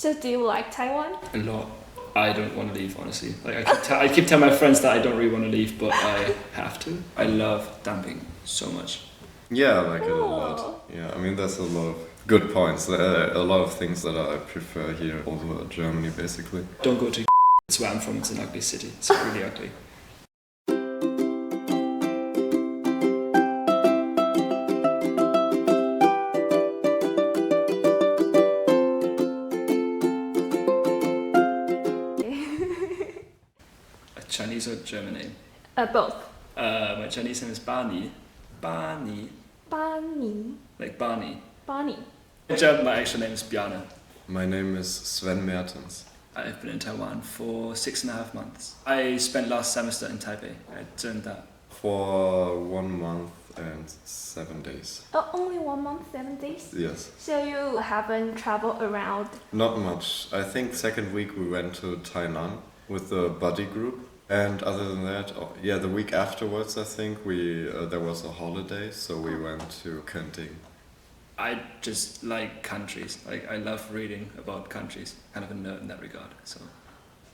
So do you like Taiwan? A lot. I don't want to leave, honestly. Like I keep telling my friends that I don't really want to leave, but I have to. I love damping so much. Yeah, I like it a Oh. lot. Yeah, I mean, there's a lot of good points. A lot of things that I prefer here over Germany, basically. Don't go to it's where I'm from, it's an ugly city. It's really ugly. A Chinese or German name? Both. My Chinese name is Barney. Barney. Barney. Like Barney. Barney. In German, my actual name is Bjarne. My name is Sven Mertens. I've been in Taiwan for 6.5 months. I spent last semester in Taipei. I turned that. For 1 month and 7 days. Oh, only 1 month, 7 days? Yes. So you haven't traveled around? Not much. I think second week we went to Tainan with the buddy group. And other than that, yeah, the week afterwards, I think there was a holiday, so we went to Kenting. I just like countries. Like I love reading about countries. Kind of a nerd in that regard. So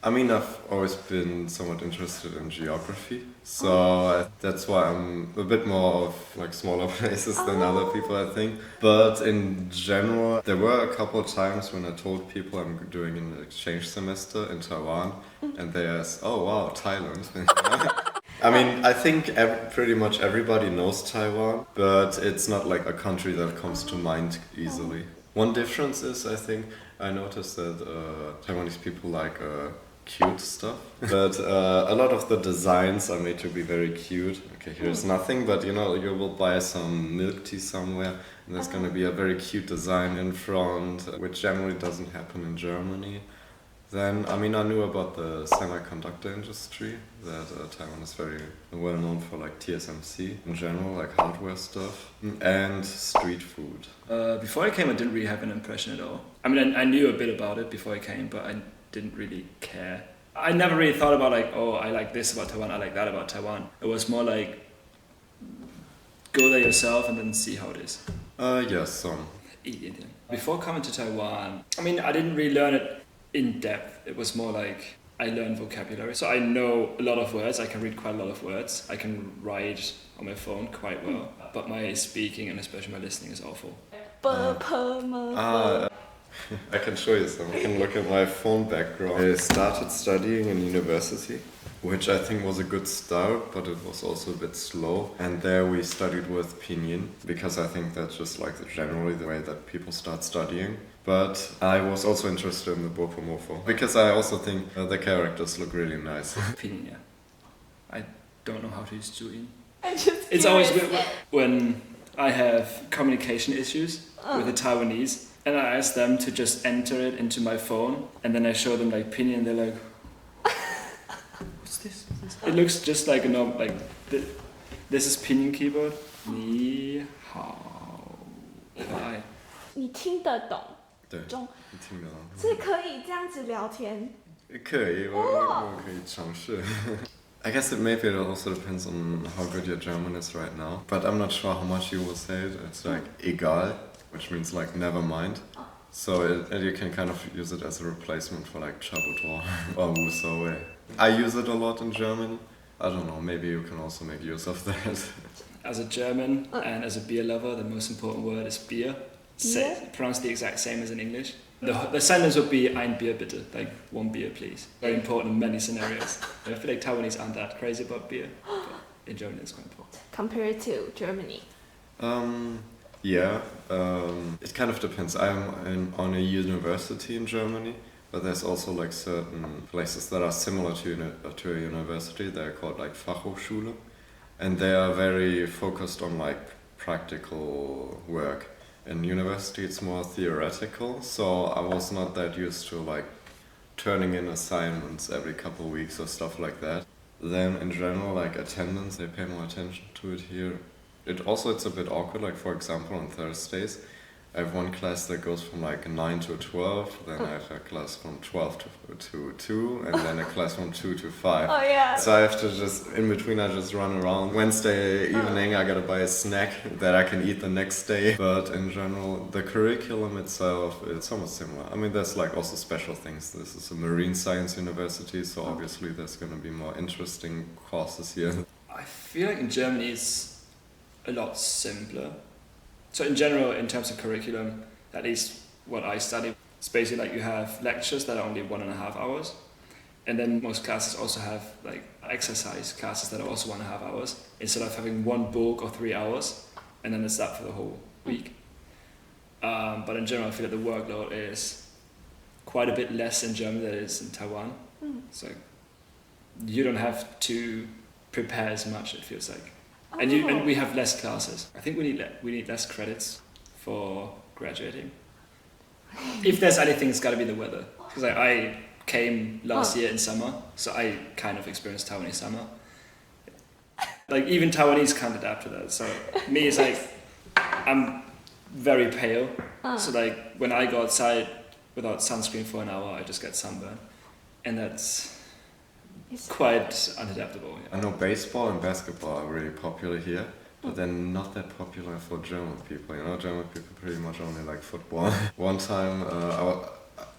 I mean, I've always been somewhat interested in geography, so that's why I'm a bit more of like smaller places than other people, I think. But in general, there were a couple of times when I told people I'm doing an exchange semester in Taiwan, and they asked, "Oh wow, Thailand." I mean, I think pretty much everybody knows Taiwan, but it's not like a country that comes to mind easily. One difference is, I think, I noticed that Taiwanese people like cute stuff, but a lot of the designs are made to be very cute. Okay, here's nothing, but you know, you will buy some milk tea somewhere, and there's gonna be a very cute design in front, which generally doesn't happen in Germany. Then, I mean, I knew about the semiconductor industry, that Taiwan is very well known for like TSMC in general, like hardware stuff, and street food. before I came, I didn't really have an impression at all. I mean, I knew a bit about it before I came, but I didn't really care. I never really thought about like, oh, I like this about Taiwan, I like that about Taiwan. It was more like, go there yourself and then see how it is. Yes, some. Eat Indian. Before coming to Taiwan, I mean, I didn't really learn it in depth. It was more like I learned vocabulary. So I know a lot of words. I can read quite a lot of words. I can write on my phone quite well. But my speaking and especially my listening is awful. I can show you some. You can look at my phone background. I started studying in university, which I think was a good start, but it was also a bit slow. And there we studied with pinyin, because I think that's just like generally the way that people start studying. But I was also interested in the Bopomofo, because I also think the characters look really nice. Pinyin, yeah. I don't know how to use Juyin. It's It's always weird when I have communication issues with the Taiwanese, and I ask them to just enter it into my phone, and then I show them like pinyin, and they're like, "What's this?" It looks just like a normal, like this is pinyin keyboard. Ni hao, hi. 你听得懂对，中，你听得到？所以可以这样子聊天。可以，我可以尝试。I guess maybe it also depends on how good your German is right now. But I'm not sure how much you will say it. It's like egal, which means like never mind. So you can kind of use it as a replacement for like 差不多 or 无所谓. I use it a lot in German. I don't know, maybe you can also make use of that. As a German and as a beer lover, the most important word is beer. Pronounced the exact same as in English. The sentence would be ein Bier bitte, like 1 beer please. Very important in many scenarios. I feel like Taiwanese aren't that crazy about beer, but in Germany it's quite important. Compared to Germany. Yeah, it kind of depends. I'm on a university in Germany, but there's also like certain places that are similar to a university. They're called like Fachhochschule, and they are very focused on like practical work. In university it's more theoretical, so I was not that used to like turning in assignments every couple of weeks or stuff like that. Then in general, like attendance, they pay more attention to it here. It's a bit awkward, like for example on Thursdays, I have one class that goes from like 9 to 12, then I have a class from 12 to 2, and then a class from 2 to 5. Oh yeah. So I have to just, in between I just run around. Wednesday evening I gotta buy a snack that I can eat the next day. But in general, the curriculum itself, it's almost similar. I mean, there's like also special things. This is a marine science university, so obviously there's gonna be more interesting courses here. I feel like in Germany it's a lot simpler. So in general, in terms of curriculum, at least what I study, it's basically like you have lectures that are only 1.5 hours. And then most classes also have like exercise classes that are also 1.5 hours, instead of having one book or 3 hours, and then it's that for the whole week. But in general, I feel like the workload is quite a bit less in Germany than it is in Taiwan. So you don't have to prepare as much, it feels like. And we have less classes. I think we need less credits for graduating. If there's anything, it's got to be the weather. Because I came last year in summer, so I kind of experienced Taiwanese summer. Like even Taiwanese can't adapt to that. So me, it's like I'm very pale. So like when I go outside without sunscreen for an hour, I just get sunburn, and that's quite unadaptable. Yeah. I know baseball and basketball are really popular here, but they're not that popular for German people. You know, German people pretty much only like football. One time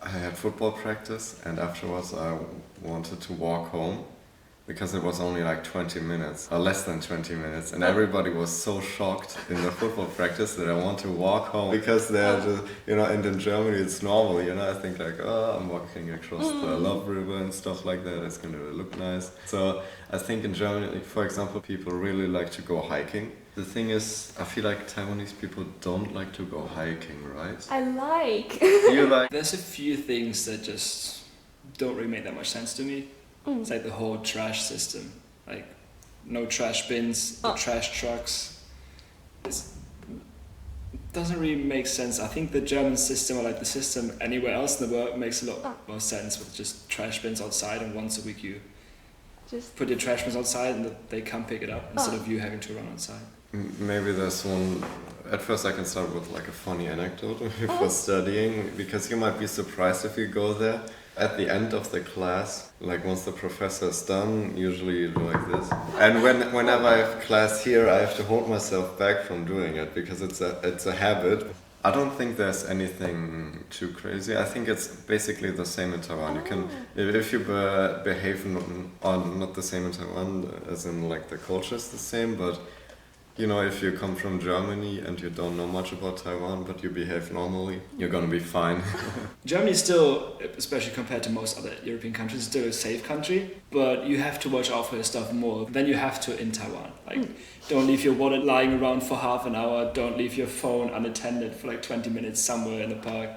I had football practice, and afterwards I wanted to walk home because it was only like 20 minutes or less than 20 minutes, and everybody was so shocked in the football practice that I want to walk home because they're just, you know, and in Germany it's normal, you know, I think like, oh, I'm walking across the Love River and stuff like that, it's gonna look nice. So I think in Germany, for example, people really like to go hiking. The thing is, I feel like Taiwanese people don't like to go hiking, right? I like. You like? There's a few things that just don't really make that much sense to me. It's like the whole trash system, like no trash bins, the trash trucks. It doesn't really make sense. I think the German system, or like the system anywhere else in the world, makes a lot more sense with just trash bins outside, and once a week you Just put your trash bins outside and they come pick it up instead of you having to run outside. Maybe there's one. At first I can start with like a funny anecdote for studying, because you might be surprised if you go there. At the end of the class, like once the professor is done, usually you do like this. And whenever I have class here, I have to hold myself back from doing it because it's a habit. I don't think there's anything too crazy. I think it's basically the same in Taiwan. You can, if you behave not the same in Taiwan, as in like the culture is the same, but you know, if you come from Germany and you don't know much about Taiwan, but you behave normally, you're gonna be fine. Germany is still, especially compared to most other European countries, still a safe country, but you have to watch out for your stuff more than you have to in Taiwan. Like, don't leave your wallet lying around for half an hour, don't leave your phone unattended for like 20 minutes somewhere in the park.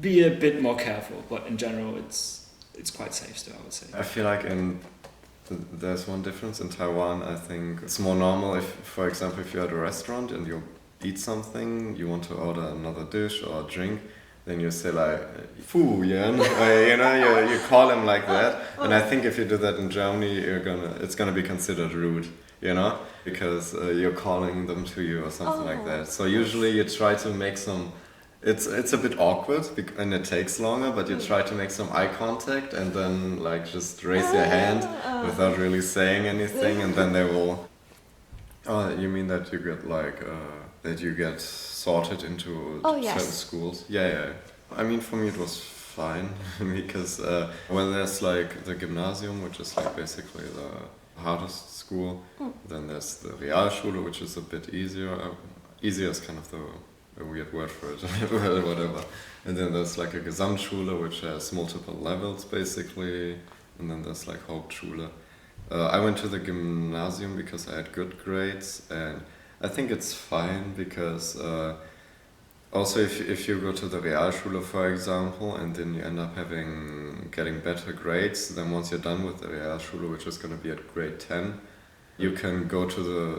Be a bit more careful, but in general it's quite safe still, I would say. I feel like there's one difference in Taiwan. I think it's more normal if, for example, if you're at a restaurant and you eat something, you want to order another dish or a drink, then you say like, "Fu Yan," you know, you call him like that. And I think if you do that in Germany, it's gonna be considered rude, you know, because you're calling them to you or something like that. So usually you try to make some. It's a bit awkward and it takes longer, but you try to make some eye contact and then like just raise your hand without really saying anything, and then they will. Oh, you mean that you get like that you get sorted into certain schools? Yeah. I mean, for me it was fine because when there's like the gymnasium, which is like basically the hardest school, then there's the Realschule, which is a bit easier. Easier is kind of a weird word for it, whatever. And then there's like a Gesamtschule, which has multiple levels basically, and then there's like Hauptschule. I went to the gymnasium because I had good grades, and I think it's fine because also if you go to the Realschule, for example, and then you end up getting better grades, then once you're done with the Realschule, which is going to be at grade 10, you can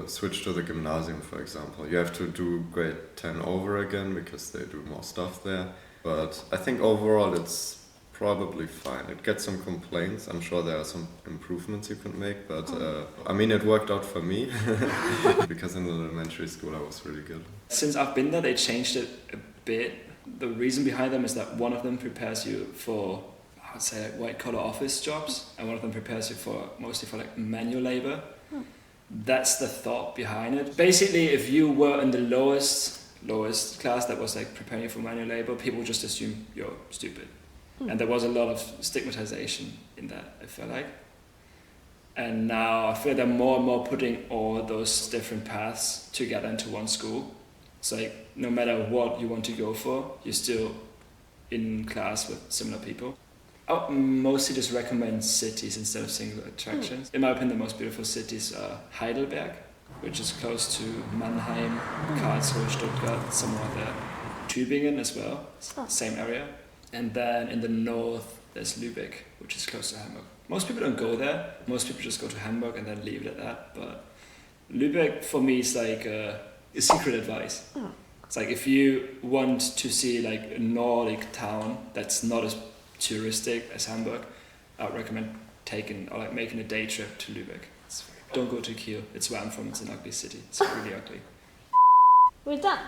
switch to the gymnasium, for example. You have to do grade 10 over again because they do more stuff there. But I think overall it's probably fine. It gets some complaints. I'm sure there are some improvements you can make, but I mean, it worked out for me because in the elementary school I was really good. Since I've been there, they changed it a bit. The reason behind them is that one of them prepares you for, I'd say, like white collar office jobs, and one of them prepares you for mostly for like manual labor. That's the thought behind it. Basically, if you were in the lowest class that was like preparing you for manual labor, people would just assume you're stupid. And there was a lot of stigmatization in that, I feel like. And now I feel they're more and more putting all those different paths together into one school. So like, no matter what you want to go for, you're still in class with similar people. I would mostly just recommend cities instead of single attractions. In my opinion, the most beautiful cities are Heidelberg, which is close to Mannheim, Karlsruhe, Stuttgart, somewhere there. Tübingen as well, same area. And then in the north, there's Lübeck, which is close to Hamburg. Most people don't go there. Most people just go to Hamburg and then leave it at that. But Lübeck, for me, is like a secret advice. It's like if you want to see like a Nordic town that's not as touristic as Hamburg, I would recommend making a day trip to Lübeck. Don't go to Kiel. It's where I'm from. It's an ugly city. It's really ugly. We're done.